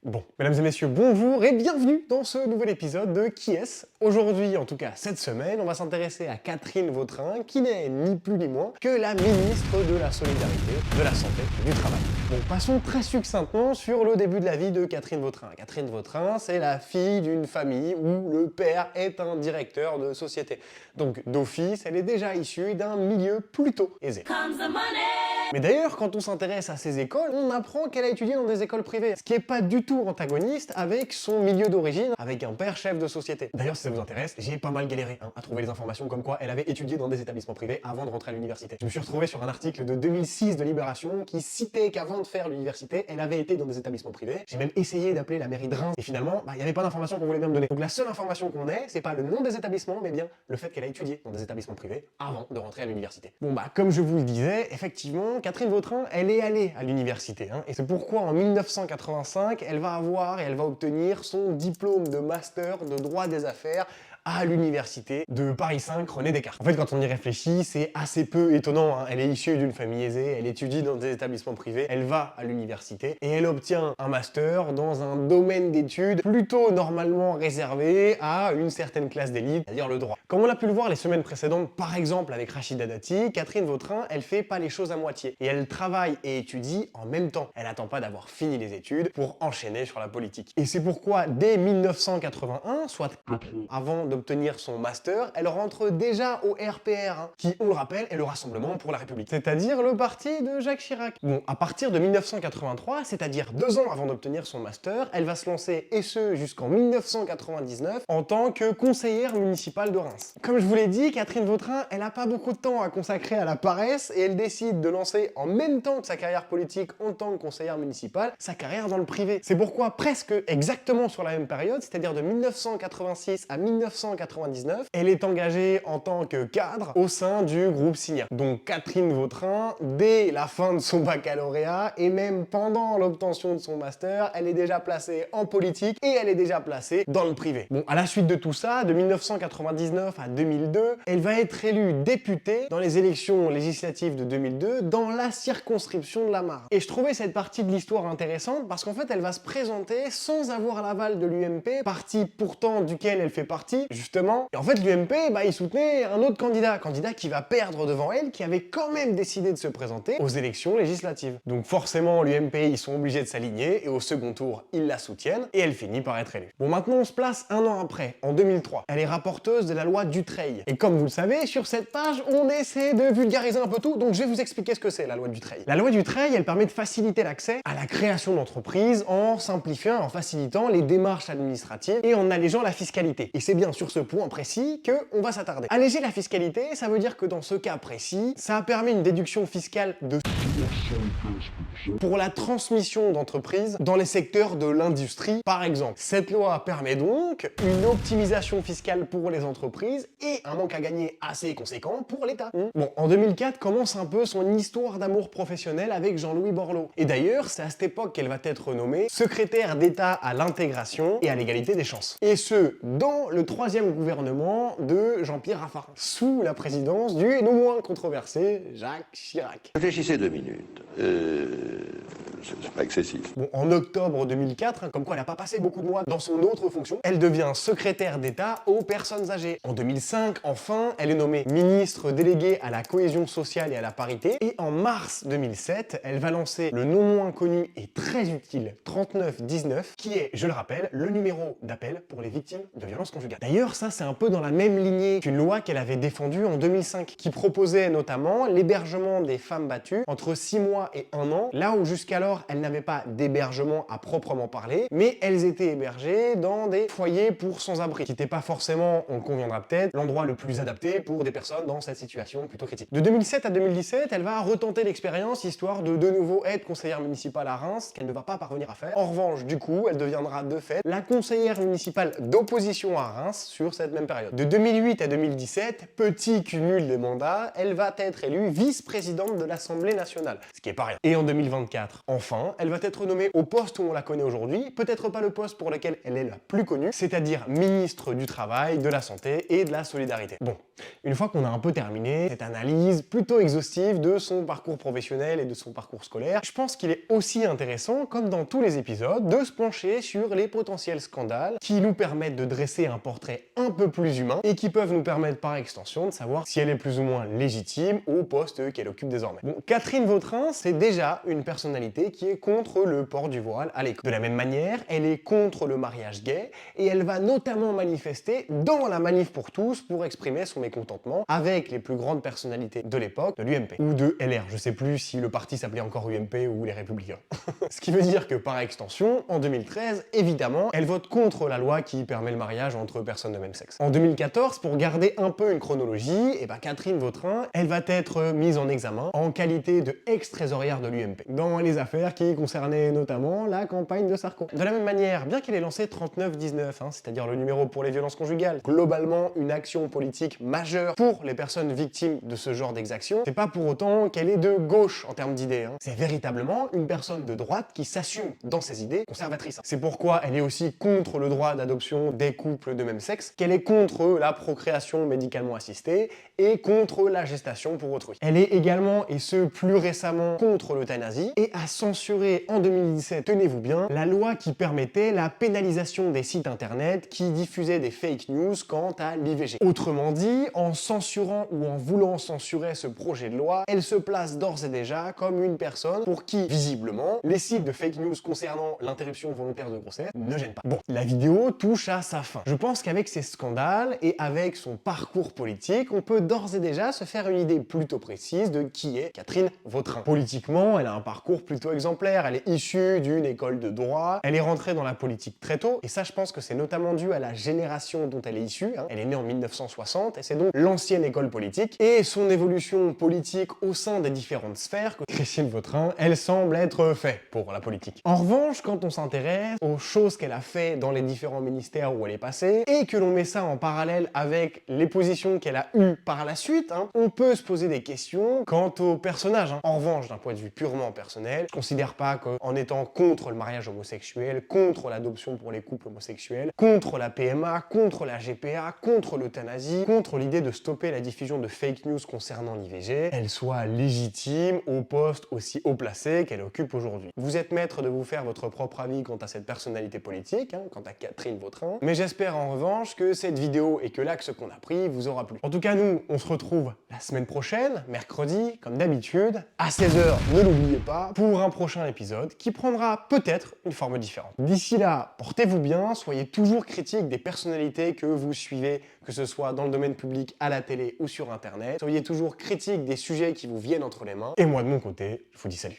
Bon, mesdames et messieurs, bonjour et bienvenue dans ce nouvel épisode de Qui est-ce? Aujourd'hui, en tout cas cette semaine, on va s'intéresser à Catherine Vautrin, qui n'est ni plus ni moins que la ministre de la Solidarité, de la Santé et du Travail. Bon, passons très succinctement sur le début de la vie de Catherine Vautrin. Catherine Vautrin, c'est la fille d'une famille où le père est un directeur de société. Donc d'office, elle est déjà issue d'un milieu plutôt aisé. Mais d'ailleurs, quand on s'intéresse à ces écoles, on apprend qu'elle a étudié dans des écoles privées, ce qui est pas du tout antagoniste avec son milieu d'origine, avec un père chef de société. D'ailleurs, si ça vous intéresse, j'ai pas mal galéré à trouver les informations comme quoi elle avait étudié dans des établissements privés avant de rentrer à l'université. Je me suis retrouvé sur un article de 2006 de Libération qui citait qu'avant de faire l'université, elle avait été dans des établissements privés. J'ai même essayé d'appeler la mairie de Reims et finalement, il n'y avait pas d'informations qu'on voulait bien me donner. Donc la seule information qu'on ait, c'est pas le nom des établissements, mais bien le fait qu'elle a étudié dans des établissements privés avant de rentrer à l'université. Bon comme je vous le disais, effectivement, Catherine Vautrin, elle est allée à l'université, et c'est pourquoi en 1985, elle va obtenir son diplôme de master de droit des affaires à l'université de Paris 5 René Descartes. En fait, quand on y réfléchit, c'est assez peu étonnant. Elle est issue d'une famille aisée, elle étudie dans des établissements privés, elle va à l'université et elle obtient un master dans un domaine d'études plutôt normalement réservé à une certaine classe d'élite, c'est-à-dire le droit. Comme on a pu le voir les semaines précédentes, par exemple avec Rachida Dati, Catherine Vautrin, elle fait pas les choses à moitié et elle travaille et étudie en même temps. Elle attend pas d'avoir fini les études pour enchaîner sur la politique. Et c'est pourquoi dès 1981, soit avant d'obtenir son master, elle rentre déjà au RPR, qui, on le rappelle, est le Rassemblement pour la République, c'est-à-dire le parti de Jacques Chirac. Bon, à partir de 1983, c'est-à-dire 2 ans avant d'obtenir son master, elle va se lancer, et ce jusqu'en 1999, en tant que conseillère municipale de Reims. Comme je vous l'ai dit, Catherine Vautrin, elle a pas beaucoup de temps à consacrer à la paresse, et elle décide de lancer en même temps que sa carrière politique en tant que conseillère municipale, sa carrière dans le privé. C'est pourquoi presque exactement sur la même période, c'est-à-dire de 1986 à 1999, elle est engagée en tant que cadre au sein du groupe Signia. Donc Catherine Vautrin, dès la fin de son baccalauréat et même pendant l'obtention de son master, elle est déjà placée en politique et elle est déjà placée dans le privé. Bon, à la suite de tout ça, de 1999 à 2002, elle va être élue députée dans les élections législatives de 2002 dans la circonscription de la Marne. Et je trouvais cette partie de l'histoire intéressante parce qu'en fait, elle va se présenter sans avoir l'aval de l'UMP, parti pourtant duquel elle fait partie, justement. Et en fait, l'UMP, il soutenait un autre candidat qui va perdre devant elle, qui avait quand même décidé de se présenter aux élections législatives. Donc forcément, l'UMP, ils sont obligés de s'aligner, et au second tour, ils la soutiennent, et elle finit par être élue. Bon, maintenant, on se place un an après, en 2003. Elle est rapporteuse de la loi Dutreil. Et comme vous le savez, sur cette page, on essaie de vulgariser un peu tout, donc je vais vous expliquer ce que c'est, la loi Dutreil. La loi Dutreil, elle permet de faciliter l'accès à la création d'entreprises en simplifiant, en facilitant les démarches administratives et en allégeant la fiscalité. Et c'est bien sur ce point précis qu'on va s'attarder. Alléger la fiscalité, ça veut dire que dans ce cas précis, ça a permis une déduction fiscale de pour la transmission d'entreprises dans les secteurs de l'industrie, par exemple. Cette loi permet donc une optimisation fiscale pour les entreprises et un manque à gagner assez conséquent pour l'État. Bon, en 2004 commence un peu son histoire d'amour professionnel avec Jean-Louis Borloo. Et d'ailleurs, c'est à cette époque qu'elle va être nommée secrétaire d'État à l'intégration et à l'égalité des chances. Et ce, dans le 3e gouvernement de Jean-Pierre Raffarin, sous la présidence du non moins controversé Jacques Chirac. Réfléchissez 2 minutes. C'est pas excessif. Bon, en octobre 2004, comme quoi elle n'a pas passé beaucoup de mois dans son autre fonction, elle devient secrétaire d'État aux personnes âgées. En 2005, enfin, elle est nommée ministre déléguée à la cohésion sociale et à la parité. Et en mars 2007, elle va lancer le non moins connu et très utile 3919, qui est, je le rappelle, le numéro d'appel pour les victimes de violences conjugales. D'ailleurs, ça, c'est un peu dans la même lignée qu'une loi qu'elle avait défendue en 2005, qui proposait notamment l'hébergement des femmes battues entre 6 mois et 1 an, là où jusqu'alors, elles n'avaient pas d'hébergement à proprement parler, mais elles étaient hébergées dans des foyers pour sans-abri, qui n'était pas forcément, on conviendra peut-être, l'endroit le plus adapté pour des personnes dans cette situation plutôt critique. De 2007 à 2017, elle va retenter l'expérience, histoire de nouveau être conseillère municipale à Reims, qu'elle ne va pas parvenir à faire. En revanche, du coup, elle deviendra de fait la conseillère municipale d'opposition à Reims sur cette même période. De 2008 à 2017, petit cumul des mandats, elle va être élue vice-présidente de l'Assemblée nationale, ce qui est pas rien. Et en 2024, enfin, enfin, elle va être nommée au poste où on la connaît aujourd'hui, peut-être pas le poste pour lequel elle est la plus connue, c'est-à-dire ministre du Travail, de la Santé et de la Solidarité. Bon, une fois qu'on a un peu terminé cette analyse plutôt exhaustive de son parcours professionnel et de son parcours scolaire, je pense qu'il est aussi intéressant, comme dans tous les épisodes, de se pencher sur les potentiels scandales qui nous permettent de dresser un portrait un peu plus humain et qui peuvent nous permettre par extension de savoir si elle est plus ou moins légitime au poste qu'elle occupe désormais. Bon, Catherine Vautrin, c'est déjà une personnalité qui est contre le port du voile à l'école. De la même manière, elle est contre le mariage gay et elle va notamment manifester dans la manif pour tous pour exprimer son mécontentement avec les plus grandes personnalités de l'époque, de l'UMP ou de LR. Je sais plus si le parti s'appelait encore UMP ou les Républicains. Ce qui veut dire que par extension, en 2013, évidemment, elle vote contre la loi qui permet le mariage entre personnes de même sexe. En 2014, pour garder un peu une chronologie, Catherine Vautrin, elle va être mise en examen en qualité de ex-trésorière de l'UMP, dans les affaires qui concernaient notamment la campagne de Sarko. De la même manière, bien qu'elle ait lancé 3919, c'est-à-dire le numéro pour les violences conjugales, globalement une action politique majeure pour les personnes victimes de ce genre d'exaction, c'est pas pour autant qu'elle est de gauche en termes d'idées. C'est véritablement une personne de droite qui s'assume dans ses idées conservatrices. C'est pourquoi elle est aussi contre le droit d'adoption des couples de même sexe, qu'elle est contre la procréation médicalement assistée et contre la gestation pour autrui. Elle est également, et ce plus récemment, contre l'euthanasie et a censuré en 2017, tenez-vous bien, la loi qui permettait la pénalisation des sites internet qui diffusaient des fake news quant à l'IVG. Autrement dit, en censurant ou en voulant censurer ce projet de loi, elle se place d'ores et déjà comme une personne pour qui, visiblement, les sites de fake news concernant l'interruption volontaire de grossesse ne gênent pas. Bon, la vidéo touche à sa fin. Je pense qu'avec ces scandales et avec son parcours politique, on peut d'ores et déjà se faire une idée plutôt précise de qui est Catherine Vautrin. Politiquement, elle a un parcours plutôt exemplaire, elle est issue d'une école de droit, elle est rentrée dans la politique très tôt, et ça je pense que c'est notamment dû à la génération dont elle est issue. Elle est née en 1960, et c'est donc l'ancienne école politique, et son évolution politique au sein des différentes sphères, Catherine Vautrin, elle semble être faite pour la politique. En revanche, quand on s'intéresse aux choses qu'elle a fait dans les différents ministères où elle est passée, et que l'on met ça en parallèle avec les positions qu'elle a eues par la suite, on peut se poser des questions quant au personnage. En revanche, d'un point de vue purement personnel, je considère pas qu'en étant contre le mariage homosexuel, contre l'adoption pour les couples homosexuels, contre la PMA, contre la GPA, contre l'euthanasie, contre l'idée de stopper la diffusion de fake news concernant l'IVG, elle soit légitime au poste aussi haut placé qu'elle occupe aujourd'hui. Vous êtes maître de vous faire votre propre avis quant à cette personnalité politique, quant à Catherine Vautrin, mais j'espère en revanche que cette vidéo et que l'axe qu'on a pris vous aura plu. En tout cas, nous, on se retrouve la semaine prochaine, mercredi, comme d'habitude, à 16h, ne l'oubliez pas, pour un prochain épisode qui prendra peut-être une forme différente. D'ici là, portez-vous bien, soyez toujours critique des personnalités que vous suivez, que ce soit dans le domaine public, à la télé ou sur Internet. Soyez toujours critique des sujets qui vous viennent entre les mains. Et moi, de mon côté, je vous dis salut.